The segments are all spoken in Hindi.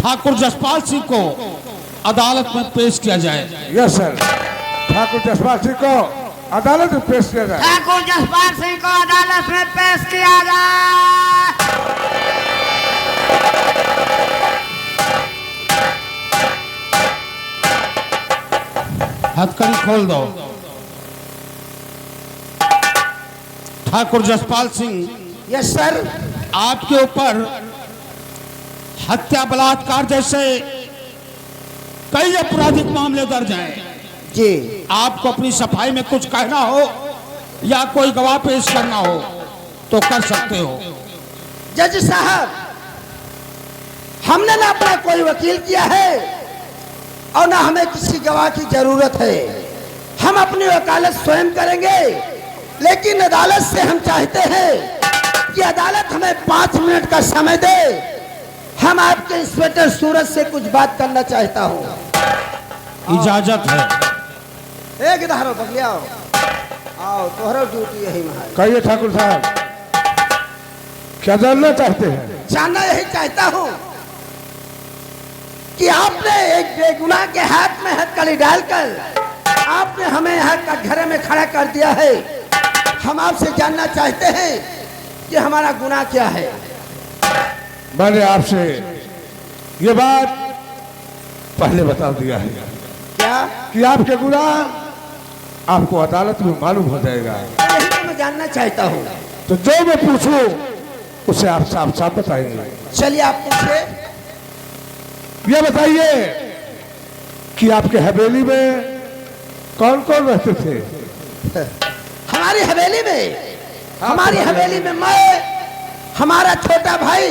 ठाकुर जसपाल सिंह को अदालत में पेश किया जाए। यस सर, ठाकुर जसपाल सिंह को अदालत में पेश किया जाए। ठाकुर जसपाल सिंह को अदालत में पेश किया जाए। हथकड़ी खोल दो। Thakur Jaspal Singh, yes sir. आपके ऊपर हत्या, बलात्कार जैसे कई आपराधिक मामले दर्ज हैं। जी, आपको अपनी सफाई में कुछ कहना हो या कोई गवाह पेश करना हो तो कर सकते हो। जज साहब, हमने ना अपना कोई वकील किया है और ना हमें किसी गवाह की जरूरत है। हम अपनी वकालत स्वयं करेंगे, लेकिन अदालत से हम चाहते हैं कि अदालत हमें 5 मिनट का समय दे। हम आपके इंस्पेक्टर सूरज से कुछ बात करना चाहता हूँ। इजाजत है। एक इधर बगलिया आओ, तोहरा ड्यूटी यही में है। कहिए ठाकुर साहब, क्या जानना चाहते हैं? जानना यही चाहता हूँ कि आपने एक बेगुनाह के हाथ में हथकड़ी डालकर आपने हमें यहाँ का घर में खड़ा कर दिया है। हम आपसे जानना चाहते हैं कि हमारा गुनाह क्या है। मैंने आपसे ये बात पहले बता दिया है क्या? कि आपके गुनाह आपको अदालत में मालूम हो जाएगा। यही तो मैं जानना चाहता हूँ। तो जो मैं पूछूं उसे आप साफ साफ बताएंगे। चलिए आप पूछे। ये बताइए कि आपके हवेली में कौन कौन रहते थे? हमारी हवेली में मैं, हमारा छोटा भाई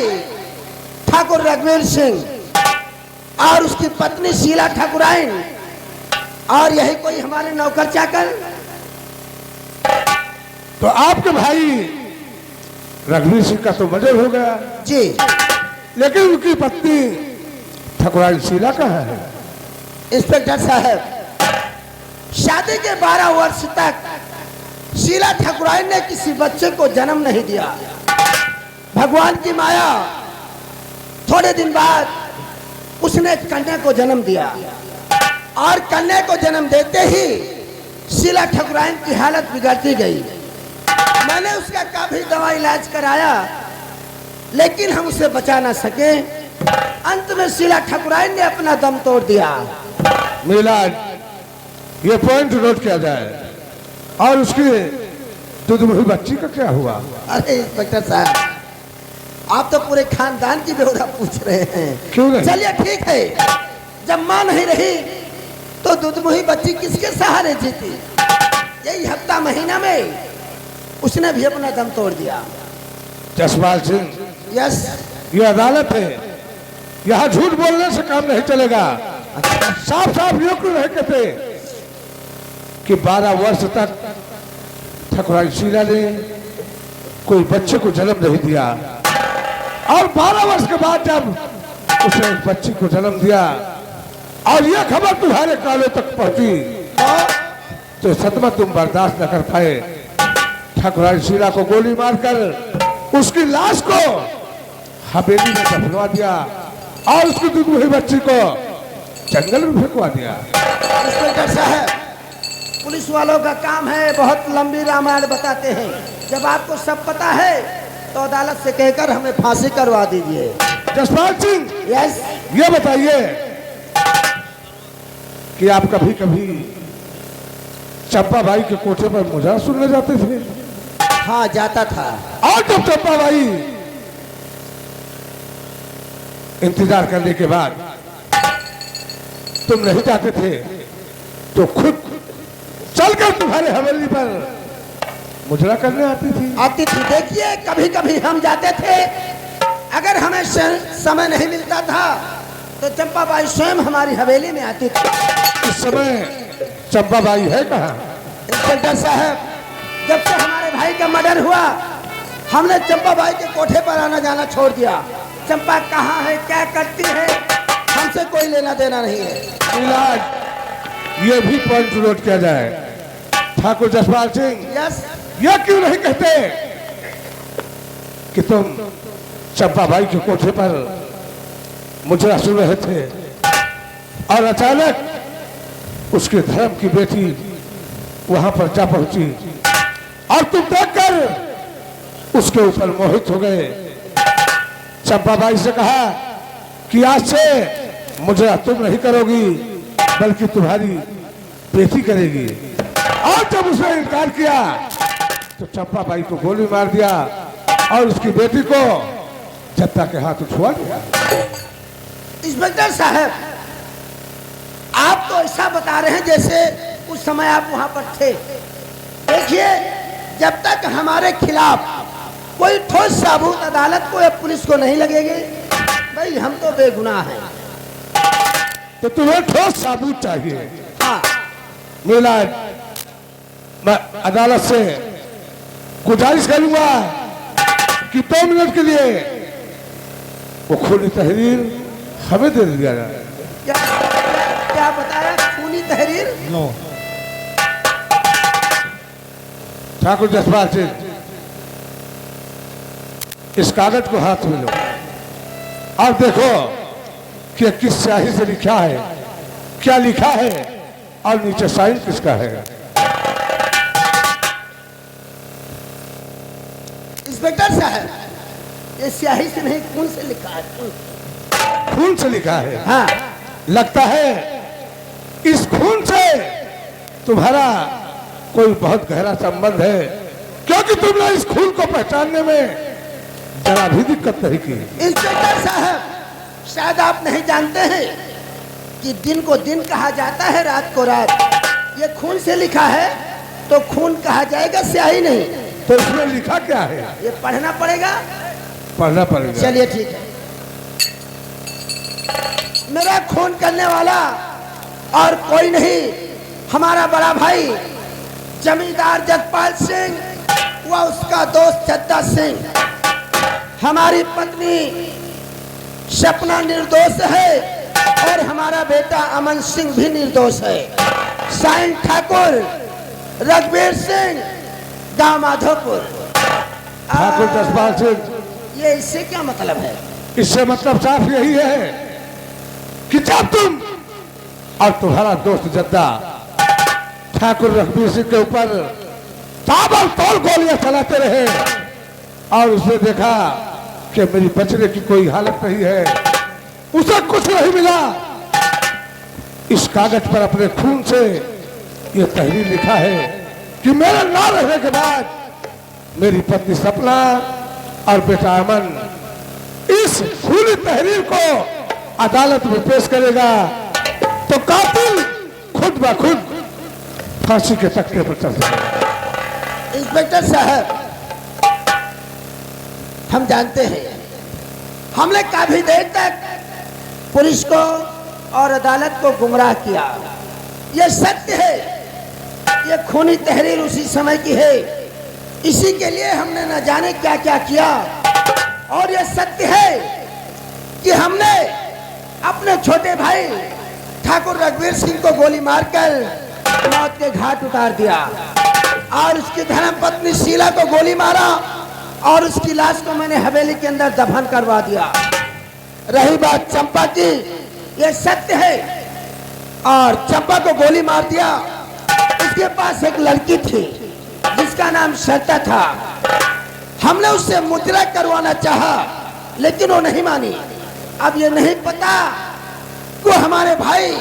ठाकुर रघुवीर सिंह और उसकी पत्नी शीला ठाकुराइन, और यही कोई हमारे नौकर चाकर। तो आपके भाई रघुवीर सिंह का तो मर्डर हो गया जी, लेकिन उनकी पत्नी ठाकुराइन शीला कहाँ है? इंस्पेक्टर साहब, शादी के 12 वर्ष तक शीला ठाकुराइन ने किसी बच्चे को जन्म नहीं दिया। भगवान की माया, थोड़े दिन बाद उसने कन्या को जन्म दिया और कन्या को जन्म देते ही शीला ठाकुराइन की हालत बिगड़ती गई। मैंने उसका काफी दवा इलाज कराया, लेकिन हम उसे बचा ना सके। अंत में शीला ठाकुराइन ने अपना दम तोड़ दिया। मिलाद, ये पॉइंट नोट किया जाए। और उसकी दुधमुही बच्ची का क्या हुआ? अरे इंस्पेक्टर साहब, आप तो पूरे खानदान की बेहोरा पूछ रहे हैं। क्यों नहीं? चलिए ठीक है, जब मां नहीं रही तो दुधमुही बच्ची किसके सहारे जीती? यही हफ्ता महीना में उसने भी अपना दम तोड़ दिया। जसपाल सिंह, यस। ये अदालत है, यहाँ झूठ बोलने से काम नहीं चलेगा। साफ साफ ये क्यों नहीं कहते कि 12 वर्ष तक ठाकुराइन शीला ने कोई बच्चे को जन्म नहीं दिया, और 12 वर्ष के बाद जब उसने एक बच्ची को जन्म दिया और यह खबर तुम्हारे कानों तक पहुंची तो सदमा तुम बर्दाश्त न कर पाए। ठाकुराइन शीला को गोली मारकर उसकी लाश को हवेली में दफनवा दिया और उसकी दुधमुही बच्ची को जंगल में फेंकवा दिया। इंस्पेक्टर साहब, पुलिस वालों का काम है बहुत लंबी रामायण बताते हैं। जब आपको सब पता है तो अदालत से कहकर हमें फांसी करवा दीजिए। जसपाल सिंह, यस। ये बताइए कि आप कभी कभी चंपा बाई के कोठे पर मुजरा सुनने जाते थे? हाँ, जाता था। और जब चंपा बाई इंतजार करने के बाद तुम नहीं जाते थे तो खुद चलकर तुम्हारे हवेली पर मुजरा करने आती थी। देखिए, कभी कभी हम जाते थे, अगर हमें समय नहीं मिलता था तो चंपा बाई स्वयं हमारी हवेली में आती थी। इस समय चंपा बाई है कहाँ? इंस्पेक्टर साहब, जब से हमारे भाई का मर्डर हुआ हमने चंपा बाई के कोठे पर आना जाना छोड़ दिया। चंपा कहाँ है, क्या करती है, हमसे कोई लेना देना नहीं है। इलाज, ये भी पॉइंट नोट किया जाए। ठाकुर जसपाल सिंह, यस। यह क्यों नहीं कहते कि तुम चंपा बाई के कोठे पर मुजरा सुन रहे थे और अचानक उसके धर्म की बेटी वहां पर जा पहुंची और तुम देखकर उसके ऊपर मोहित हो गए। चंपाबाई से कहा कि आज से मुजरा तुम नहीं करोगी बल्कि तुम्हारी बेटी करेगी। और जब उसने इनकार किया तो चंपाबाई को गोली मार दिया और उसकी बेटी को जत्ता के हाथ उठवा दिया। इंस्पेक्टर साहब, आप तो ऐसा बता रहे हैं जैसे उस समय आप वहां पर थे। देखिए, जब तक हमारे खिलाफ कोई ठोस सबूत अदालत को या पुलिस को नहीं लगेंगे, भाई हम तो बेगुनाह हैं। तो तुम्हें ठोस सबूत चाहिए। हाँ, नीलाज, मैं अदालत से गुजारिश करूंगा कि 2 मिनट के लिए वो खूनी तहरीर हमें दे दिया जाए। क्या बताया? खूनी तहरीर? लो। ठाकुर जसपाल सिंह, इस कागज को हाथ में लो और देखो कि किस स्याही से लिखा है, क्या लिखा है और नीचे साइन किसका है। इंस्पेक्टर साहब, ये स्याही से नहीं, खून से लिखा है। खून से लिखा है? हाँ। लगता है इस खून से तुम्हारा कोई बहुत गहरा संबंध है, क्योंकि तुमने इस खून को पहचानने में जरा भी दिक्कत नहीं की। इंस्पेक्टर साहब, शायद आप नहीं जानते हैं कि दिन को दिन कहा जाता है, रात को रात। ये खून से लिखा है तो खून कहा जाएगा, स्याही नहीं। तो इसमें लिखा क्या है? ये पढ़ना पड़ेगा। पढ़ना पड़ेगा। चलिए ठीक है। मेरा खून करने वाला और कोई नहीं, हमारा बड़ा भाई जमींदार जगपाल सिंह व उसका दोस्त जद्दा सिंह। हमारी पत्नी सपना निर्दोष है और हमारा बेटा अमन सिंह भी निर्दोष है। साइन ठाकुर रघुवीर सिंह, गांव माधोपुर। ठाकुर जसपाल सिंह, ये इससे क्या मतलब है? इससे मतलब साफ यही है कि जब तुम और तुम्हारा दोस्त जद्दा ठाकुर रघुवीर सिंह के ऊपर ताबड़तोड़ गोलियां चलाते रहे और उसने देखा कि मेरी बचने की कोई हालत नहीं है, उसे कुछ नहीं मिला, इस कागज पर अपने खून से यह तहरीर लिखा है कि मेरे ना रहने के बाद मेरी पत्नी सपना और बेटा अमन इस खूनी तहरीर को अदालत में पेश करेगा तो कातिल खुद ब खुद फांसी के तख्ते पर चढ़ जाएगा। इंस्पेक्टर साहब, हम जानते हैं हमने काफी देर तक पुलिस को और अदालत को गुमराह किया। यह सत्य है, यह खूनी तहरीर उसी समय की है। इसी के लिए हमने न जाने क्या क्या किया। और यह सत्य है कि हमने अपने छोटे भाई ठाकुर रघुवीर सिंह को गोली मारकर मौत के घाट उतार दिया और उसकी धर्मपत्नी शीला को गोली मारा और उसकी लाश को मैंने हवेली के अंदर दफन करवा दिया। रही बात चंपा की, यह सत्य है और चंपा को गोली मार दिया। उसके पास एक लड़की थी जिसका नाम श्रद्धा था। हमने उससे मुद्रा करवाना चाहा लेकिन वो नहीं मानी। अब ये नहीं पता वो हमारे भाई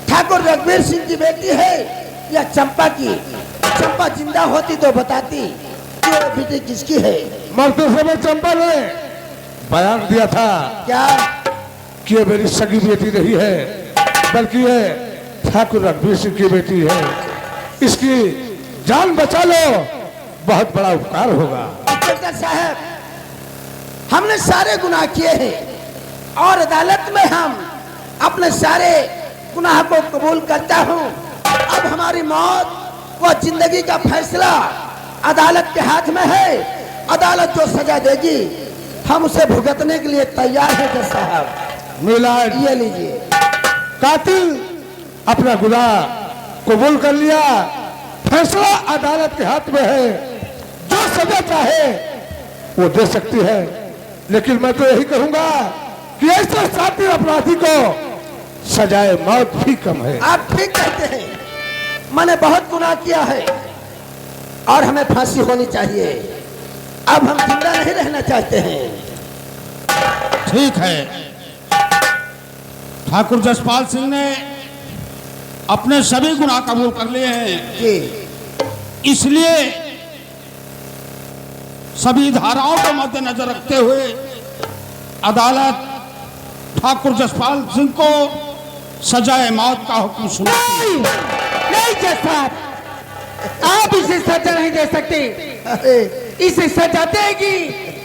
ठाकुर रघुवीर सिंह की बेटी है या चंपा की। चंपा जिंदा होती तो बताती कि वो बेटी किसकी है। मरते समय चंपा ने बयान दिया था क्या कि ये मेरी सगी बेटी नहीं है बल्कि ये ठाकुर रघुवीर सिंह की बेटी है, इसकी जान बचा लो, बहुत बड़ा उपकार होगा। इंस्पेक्टर साहब, हमने सारे गुनाह किए हैं और अदालत में हम अपने सारे गुनाह को कबूल करता हूँ। अब हमारी मौत व जिंदगी का फैसला अदालत के हाथ में है। अदालत जो सजा देगी हम उसे भुगतने के लिए तैयार हैं। जज साहब, मिलाद, ये लीजिए। कातिल अपना गुनाह कबूल कर लिया, फैसला अदालत के हाथ में है, जो सजा चाहे वो दे सकती है। लेकिन मैं तो यही कहूंगा कि ऐसे साथी अपराधी को सजाए मौत भी कम है। आप ठीक कहते हैं, मैंने बहुत गुनाह किया है और हमें फांसी होनी चाहिए। अब हम जिंदा नहीं रहना चाहते हैं। ठीक है, ठाकुर जसपाल सिंह ने अपने सभी गुनाह कबूल कर लिए हैं, जी इसलिए सभी धाराओं को मद्देनजर रखते हुए अदालत ठाकुर जसपाल सिंह को सजाए मौत का हुक्म सुनाती है। नहीं जज साहब, आप इसे सजा नहीं दे सकते। अरे इसे सजा देगी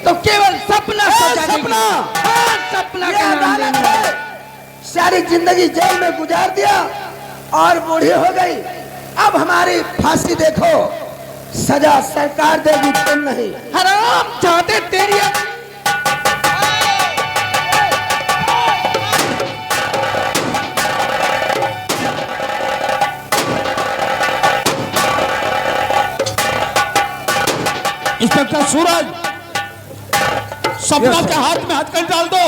तो केवल सपना सजा देगी। सपना! हाँ, सपना ये का नाम अदालत लेना। है। सारी जिंदगी जेल में गुजार दिया और बूढ़ी हो गई। अब हमारी फांसी देखो, सजा सरकार देगी, तुम नहीं। हराम चाहते तेरी इंस्पेक्टर सूरज, सपना के हाथ में हथकड़ी डाल दो।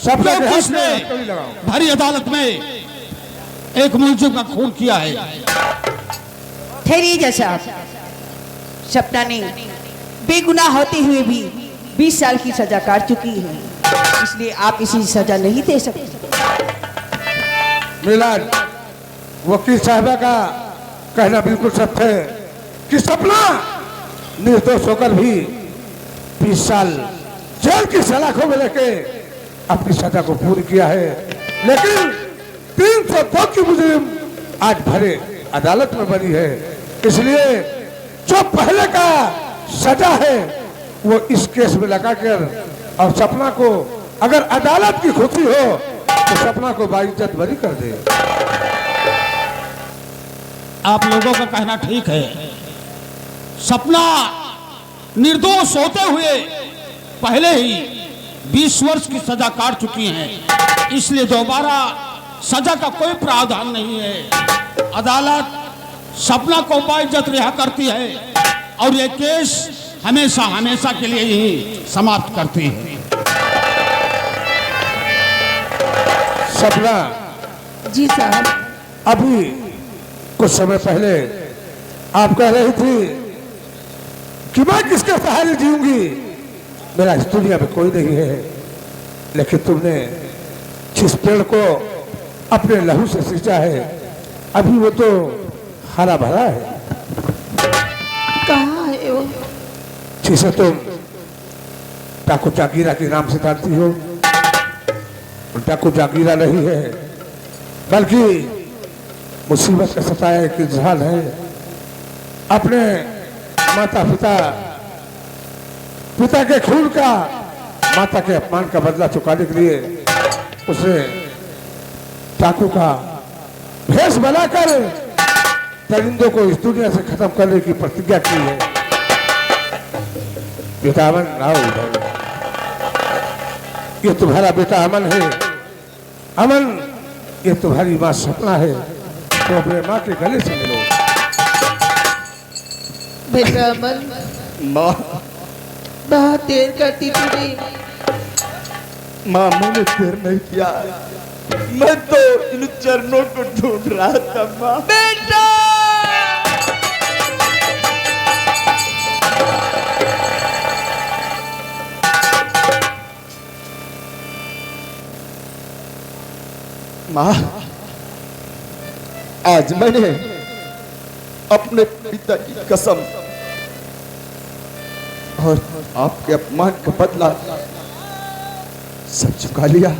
सपना जो के हाथ किसने में हथकड़ी लगाओ। भरी अदालत में एक मुलजिम का खून किया है। ठहरिए जज साहब, सपना ने बेगुनाह होते हुए भी 20 साल की सजा काट चुकी है, इसलिए आप इसी सजा नहीं दे सकते। मिलाद, वकील साहबा का कहना बिल्कुल सत्य है कि सपना निर्दोष होकर भी 20 साल जेल की सलाखों में लेके अपनी सजा को पूरी किया है, लेकिन 302 की मुजरिम आज भरे अदालत में बनी है। इसलिए जो पहले का सजा है वो इस केस में लगाकर और सपना को, अगर अदालत की खुशी हो तो सपना को बाइज्जत बरी कर दे। आप लोगों का कहना ठीक है, सपना निर्दोष होते हुए पहले ही 20 वर्ष की सजा काट चुकी हैं, इसलिए दोबारा सजा का कोई प्रावधान नहीं है। अदालत सपना को बाइज्जत रिहा करती है और ये केस हमेशा हमेशा के लिए ही समाप्त करती है। सपना, जी साहब। अभी कुछ समय पहले आप कह रही थी कि मैं किसके सहारे जीऊंगी, मेरा इस दुनिया में कोई नहीं है, लेकिन तुमने जिस पेड़ को अपने लहू से सींचा है अभी वो तो हरा भरा है, कहाँ है वो? जिसे तुम टाकू जागीरा के नाम से जानती हो, टाकू जागीरा नहीं है बल्कि मुसीबत का सताया एक इंसान है। अपने माता पिता के खून का, माता के अपमान का बदला चुकाने के लिए उसने टाकू का भेष बनाकर परिंदों को इस दुनिया से खत्म करने की प्रतिज्ञा की है। बेटा अमन, आओ इधर। ये तुम्हारा बेटा अमन है। अमन, ये तुम्हारी माँ सपना है, तो अपने माँ के गले से मिलो। बेटा अमन, माँ, बहुत देर करती तूने। माँ मैंने देर नहीं किया, मैं तो इन चरणों को ढूंढ रहा था माँ। बेटा माँ, आज मैंने अपने पिता की कसम और आपके अपमान का बदला सब चुका लिया।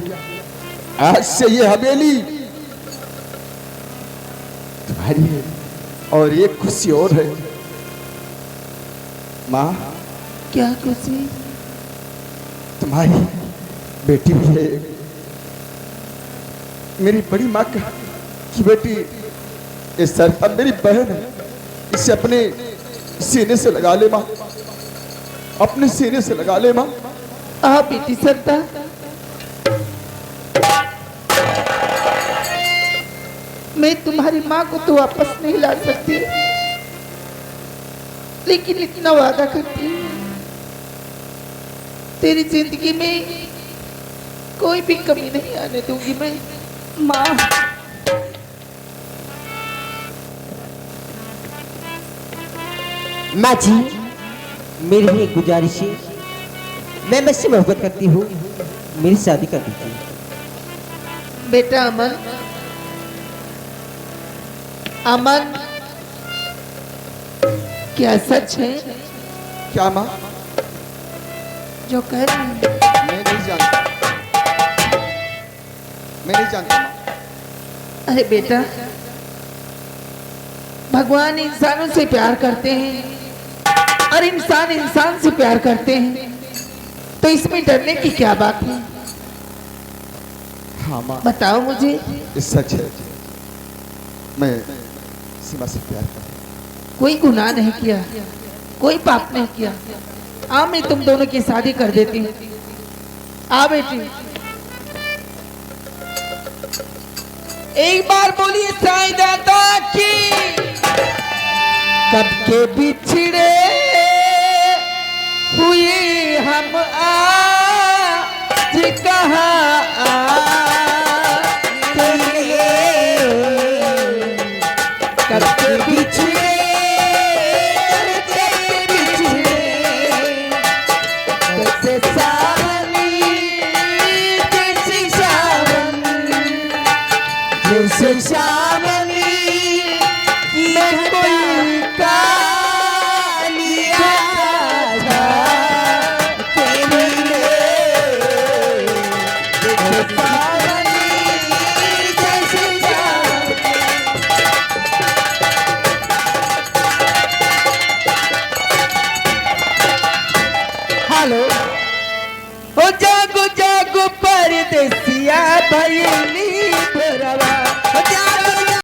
आज से ये हवेली तुम्हारी है और ये खुशी और है। माँ, क्या खुशी? तुम्हारी बेटी भी है, मेरी बड़ी माँ की बेटी। ये सरता मेरी बहन है, इसे अपने सीने से लगा ले माँ, अपने सीने से लगा ले माँ। आप बेटी सरता, मैं तुम्हारी माँ को तो वापस नहीं ला सकती, लेकिन इतना वादा करती हूँ, तेरी जिंदगी में कोई भी कमी नहीं आने दूंगी मैं। माँ, माँ जी, मेरी भी एक गुजारिश है, मैं मुझसे मोहब्बत करती हूँ, मेरी शादी कर दीजिए। बेटा अमन, अमन, क्या सच है क्या माँ? जो कह रही है? मैं नहीं जानता, मैं नहीं जानता माँ। अरे बेटा, भगवान इंसानों से प्यार करते हैं और इंसान इंसान से प्यार करते हैं, तो इसमें डरने की क्या बात है? हाँ माँ, बताओ मुझे। ये सच है, मैं सीमा से प्यार करता हूँ। कोई गुनाह नहीं किया, कोई पाप नहीं किया। आओ मैं तुम दोनों की शादी कर देती हूँ। आ बेटी, एक बार बोलिए साईं दाता की। कब के बिछड़े हुए हम आज कहाँ आएंगे, कब के बिछड़े कैसे सावनी, जैसे सावन, जैसे सावनी में कोई कालिया था तेरे लिए, जैसे सावनी, जैसे सावन। हेलो, ओ जागो जागो परदेसिया भैली भरवा, ओ जागो